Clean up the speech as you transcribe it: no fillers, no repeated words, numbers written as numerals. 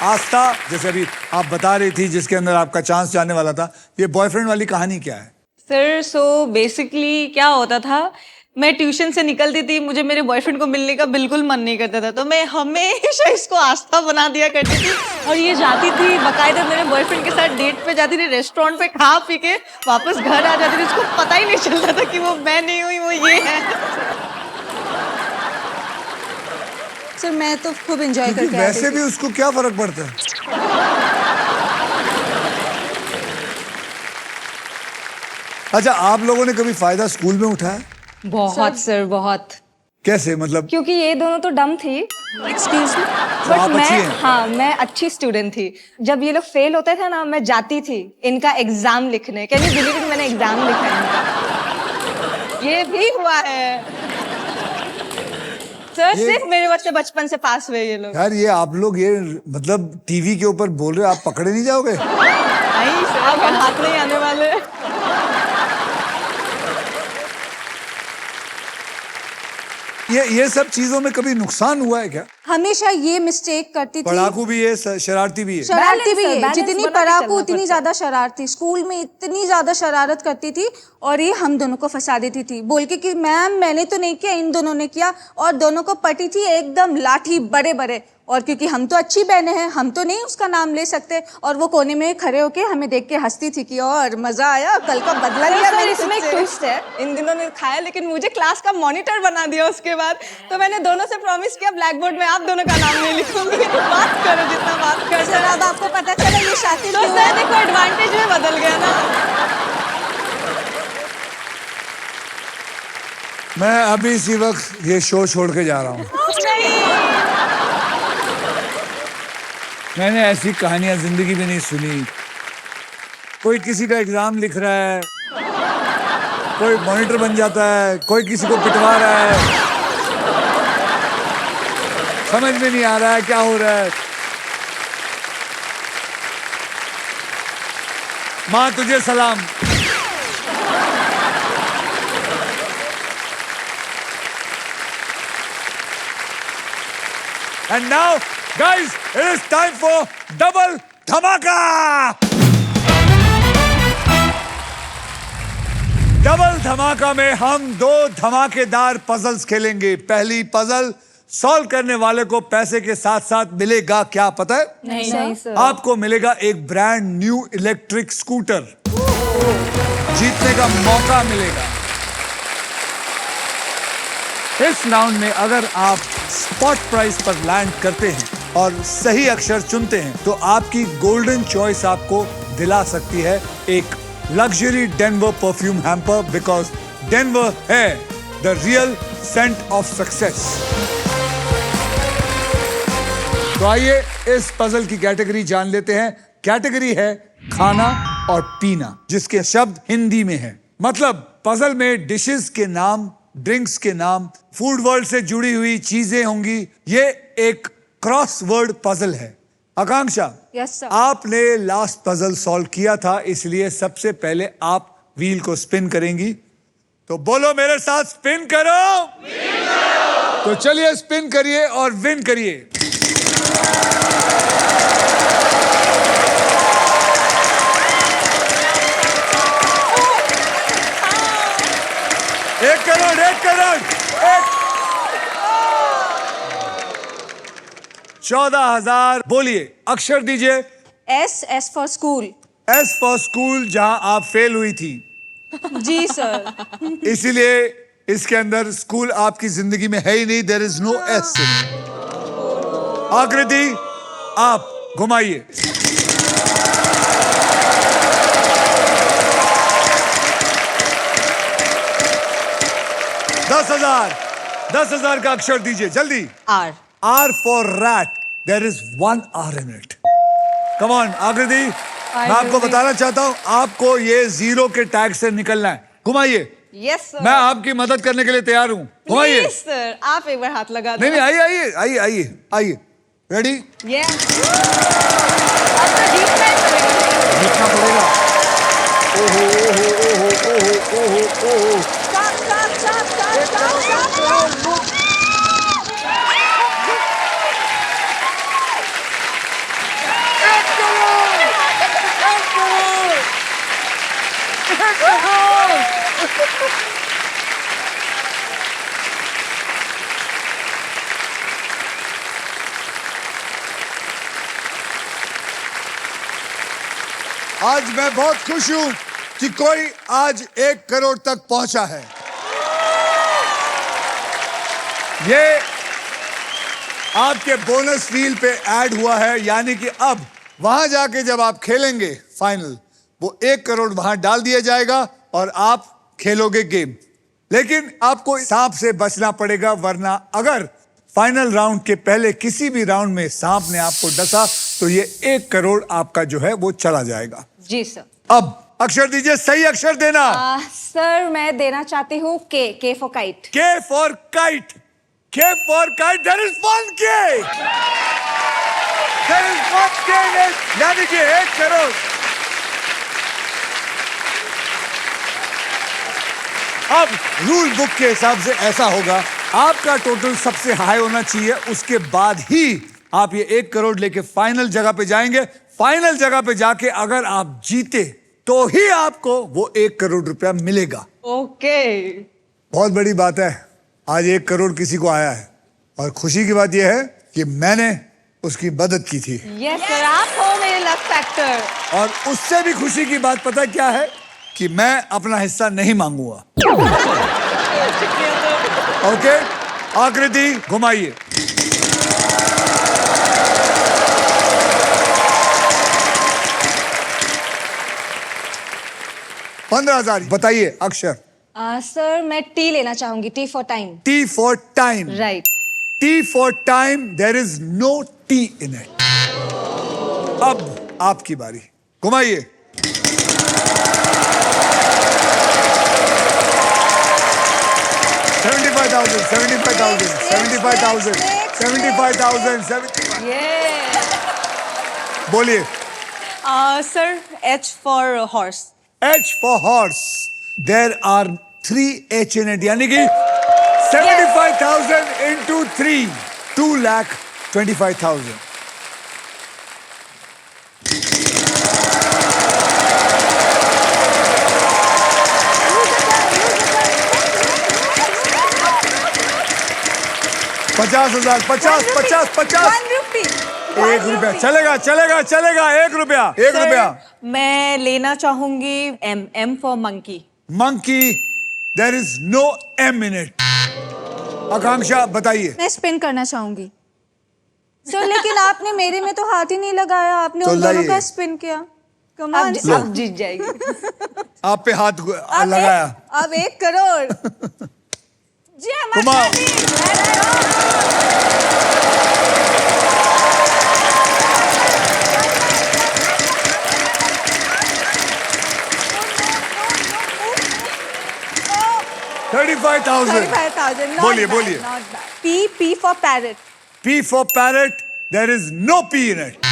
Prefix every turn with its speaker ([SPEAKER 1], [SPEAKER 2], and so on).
[SPEAKER 1] आस्था, जैसे अभी आप बता रही थी जिसके अंदर आपका चांस जाने वाला था, ये बॉयफ्रेंड वाली कहानी क्या है?
[SPEAKER 2] सर सो बेसिकली क्या होता था, मैं ट्यूशन से निकलती थी, मुझे मेरे बॉयफ्रेंड को मिलने का बिल्कुल मन नहीं करता था, तो मैं हमेशा इसको आस्था बना दिया करती थी और ये जाती थी बाकायदा मेरे बॉयफ्रेंड के साथ डेट पे जाती थी, रेस्टोरेंट पे खा पी के वापस घर आ जाती थी, उसको पता ही नहीं चलता था कि वो मैं नहीं हुई, वो ये है।
[SPEAKER 3] सर मैं तो खूब एंजॉय
[SPEAKER 1] क्योंकि
[SPEAKER 3] करके आती
[SPEAKER 1] वैसे
[SPEAKER 3] थी।
[SPEAKER 1] भी उसको क्या फर्क पड़ता है? अच्छा, आप लोगों ने कभी फायदा स्कूल में उठाया?
[SPEAKER 2] बहुत सर बहुत।
[SPEAKER 1] कैसे मतलब?
[SPEAKER 2] क्योंकि ये दोनों तो डम थी,
[SPEAKER 3] एक्सक्यूज मी।
[SPEAKER 2] बट
[SPEAKER 1] आप अच्छी
[SPEAKER 2] मैं
[SPEAKER 1] हैं?
[SPEAKER 2] हाँ मैं अच्छी स्टूडेंट थी। जब ये लोग फेल होते थे ना, मैं जाती थी इनका एग्जाम लिखने। कैन यू बिलीव इट, मैंने एग्जाम लिखा है इनका। ये भी हुआ है सर, सिर्फ मेरे बच्चे बचपन से पास हुए ये लोग।
[SPEAKER 1] यार ये आप लोग ये मतलब टीवी के ऊपर बोल रहे हो, आप पकड़े नहीं जाओगे?
[SPEAKER 2] नहीं सर, अब हम हाथ नहीं आने वाले।
[SPEAKER 1] ये सब चीजों में कभी नुकसान हुआ है क्या?
[SPEAKER 3] हमेशा ये मिस्टेक करती थी।
[SPEAKER 1] पढ़ाकू भी है, शरारती भी है।
[SPEAKER 3] शरारती भी
[SPEAKER 2] Balance,
[SPEAKER 3] है,
[SPEAKER 2] balance
[SPEAKER 3] जितनी
[SPEAKER 2] बना के
[SPEAKER 3] पढ़ाकू
[SPEAKER 2] चलना
[SPEAKER 3] उतनी
[SPEAKER 2] पड़ता
[SPEAKER 3] ज्यादा शरारती। स्कूल में इतनी ज्यादा शरारत करती थी और ये हम दोनों को फंसा देती थी बोल के कि मैम मैंने तो नहीं किया, इन दोनों ने किया। और दोनों को पटी थी एकदम लाठी बड़े बड़े। और क्योंकि हम तो अच्छी बहनें हैं, हम तो नहीं उसका नाम ले सकते। और वो कोने में खड़े होके हमें देख के हंसती थी कि और मजा आया, कल का बदला लिया
[SPEAKER 2] सर
[SPEAKER 3] मैंने
[SPEAKER 2] इसमें एक
[SPEAKER 3] तुझसे।
[SPEAKER 2] ट्विस्ट है, इन दिनों ने खाया लेकिन मुझे क्लास का मॉनिटर बना दिया उसके बाद। तो मैंने दोनों से प्रॉमिस किया ब्लैक बोर्ड में आप दोनों का नाम नहीं लिखूंगी। बात करो जितना बात कर।
[SPEAKER 3] सर अब आपको पता चला ये शातिर
[SPEAKER 2] तो
[SPEAKER 3] क्यों
[SPEAKER 2] सर
[SPEAKER 3] है?
[SPEAKER 2] देखो एडवांटेज में बदल गया ना।
[SPEAKER 1] मैं अभी इसी वक्त ये शो छोड़ के जा रहा हूँ। मैंने ऐसी कहानियां जिंदगी में नहीं सुनी। कोई किसी का एग्जाम लिख रहा है, कोई मॉनिटर बन जाता है, कोई किसी को पिटवा रहा है, समझ में नहीं आ रहा है क्या हो रहा है। माँ तुझे सलाम। And now, guys, it is time for double धमाका। डबल धमाका में हम दो धमाकेदार पजल्स खेलेंगे। पहली पजल सॉल्व करने वाले को पैसे के साथ साथ मिलेगा क्या पता है?
[SPEAKER 2] नहीं सर।
[SPEAKER 1] आपको मिलेगा एक ब्रांड न्यू इलेक्ट्रिक स्कूटर। जीतने का मौका मिलेगा। इस राउंड में अगर आप स्पॉट प्राइस पर लैंड करते हैं और सही अक्षर चुनते हैं तो आपकी गोल्डन चॉइस आपको दिला सकती है एक luxury Denver perfume hamper, because Denver है the real scent of success. तो आइए इस पजल की कैटेगरी जान लेते हैं। कैटेगरी है खाना और पीना, जिसके शब्द हिंदी में है। मतलब पजल में डिशेस के नाम, ड्रिंक्स के नाम, फूड वर्ल्ड से जुड़ी हुई चीजें होंगी। ये एक क्रॉस वर्ड पजल है। आकांक्षा,
[SPEAKER 3] यस सर।
[SPEAKER 1] आपने लास्ट पजल सॉल्व किया था, इसलिए सबसे पहले आप व्हील को स्पिन करेंगी। तो बोलो मेरे साथ, स्पिन करो। तो चलिए स्पिन करिए और विन करिए। एक करोड़, एक करोड़, 14,000। बोलिए, अक्षर दीजिए।
[SPEAKER 3] S for school.
[SPEAKER 1] S for school, जहां आप फेल हुई थी।
[SPEAKER 3] जी सर।
[SPEAKER 1] इसीलिए इसके अंदर स्कूल आपकी जिंदगी में है ही नहीं। There is no S. Akriti, आप घुमाइए। दस हजार का अक्षर दीजिए जल्दी।
[SPEAKER 2] R.
[SPEAKER 1] R for rat. There is 1 R in it. Come on, आकृति। मैं आपको बताना चाहता हूं, आपको ये जीरो के टैग से निकलना है। घुमाइए।
[SPEAKER 2] Yes sir.
[SPEAKER 1] मैं आपकी मदद करने के लिए तैयार हूं। घुमाइए।
[SPEAKER 2] प्लीज सर, आप एक बार हाथ लगा दो।
[SPEAKER 1] नहीं, आइए आइए आइए आइए आइए। रेडी?
[SPEAKER 2] ये अब तो जीतना ही पड़ेगा।
[SPEAKER 1] जीतना पड़ेगा। ओहो ओहो ओहो ओहो ओहो ओहो। आज मैं बहुत खुश हूं कि कोई आज 1 करोड़ तक पहुंचा है। ये आपके बोनस व्हील पे ऐड हुआ है, यानी कि अब वहां जाके जब आप खेलेंगे फाइनल, वो 1 करोड़ वहां डाल दिया जाएगा और आप खेलोगे गेम। लेकिन आपको सांप से बचना पड़ेगा, वरना अगर फाइनल राउंड के पहले किसी भी राउंड में सांप ने आपको डसा तो ये 1 करोड़ आपका जो है वो चला जाएगा।
[SPEAKER 3] जी सर।
[SPEAKER 1] अब अक्षर दीजिए, सही अक्षर देना।
[SPEAKER 3] सर मैं देना चाहती हूँ के for kite.
[SPEAKER 1] K for kite. K for kite. There is 1 K. There is 1 K in it. यानी कि 1 करोड़। अब रूल बुक के हिसाब से ऐसा होगा, आपका टोटल सबसे हाई होना चाहिए, उसके बाद ही आप ये 1 करोड़ लेके फाइनल जगह पे जाएंगे। फाइनल जगह पे जाके अगर आप जीते तो ही आपको वो 1 करोड़ रुपया मिलेगा।
[SPEAKER 2] ओके।
[SPEAKER 1] बहुत बड़ी बात है, आज 1 करोड़ किसी को आया है और खुशी की बात यह है कि मैंने उसकी मदद की थी।
[SPEAKER 2] यस सर, आप हो मेरे लक फैक्टर।
[SPEAKER 1] और उससे भी खुशी की बात पता क्या है कि मैं अपना हिस्सा नहीं मांगूंगा। ओके, आकृति घुमाइए। $15,000 बताइए अक्षर।
[SPEAKER 3] सर मैं टी लेना चाहूंगी, T for time.
[SPEAKER 1] T for time.
[SPEAKER 3] Right.
[SPEAKER 1] T for time. There is no T in it. अब आपकी बारी, घुमाइए। बोलिए।
[SPEAKER 2] Sir H for horse.
[SPEAKER 1] H for horse. There are 3 H in it, यानी कि 75,000 into 3, 2,25,000. $50,000, 50.
[SPEAKER 3] 1 रुपी।
[SPEAKER 1] 1 रुपया चलेगा, चलेगा, चलेगा। 1 रुपया, 1
[SPEAKER 2] सर,
[SPEAKER 1] रुपया।
[SPEAKER 2] मैं लेना चाहूंगी M for monkey.
[SPEAKER 1] Monkey, there is no M in it. आकांक्षा बताइए।
[SPEAKER 3] मैं स्पिन करना चाहूंगी सर, लेकिन आपने मेरे में तो हाथ ही नहीं लगाया, आपने
[SPEAKER 1] तो
[SPEAKER 3] उन दोनों
[SPEAKER 1] लाइए।
[SPEAKER 3] का स्पिन किया। कमाल।
[SPEAKER 2] अब जीत जाएगी।
[SPEAKER 1] आप पे हाथ लगाया।
[SPEAKER 3] अब 1 करोड़। जी
[SPEAKER 1] कुमार। $35,000. बोलिए, बोलिए।
[SPEAKER 3] P for parrot.
[SPEAKER 1] P for parrot. There is no P in it.